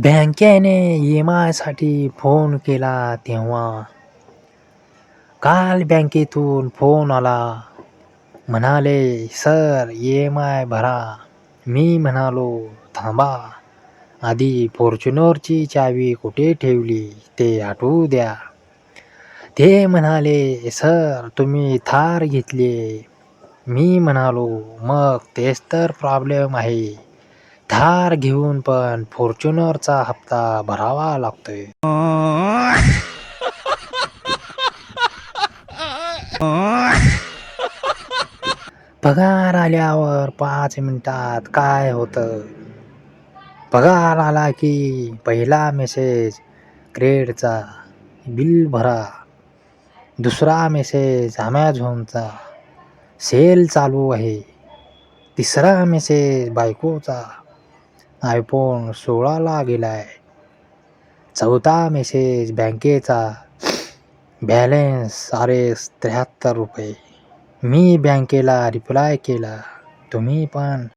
बँकेने EMI साठी phone केला तेव्हा काल बँकेतून फोन आला. म्हणाले सर EMI भरा. मी म्हणालो थांबा आधी फॉर्च्युनरची चावी कुठे ठेवली ते आठवू द्या. ते म्हणाले सर तुम्ही थार घेतली. मी म्हणालो मग तेच तर प्रॉब्लेम आहे. थार घेऊन पण फॉर्च्युनरचा हप्ता भरावा लागतोय. पगार आल्यावर 5 मिनिटात काय होतं? पगार आला की पहिला मेसेज क्रेडचा बिल भरा. दुसरा मेसेज अमेझॉनचा सेल चालू आहे. तिसरा मेसेज बायकोचा iPhone 16 गेलाय. चौथा मेसेज बँकेचा बॅलन्स ₹73. मी बँकेला रिप्लाय केला तुम्ही पण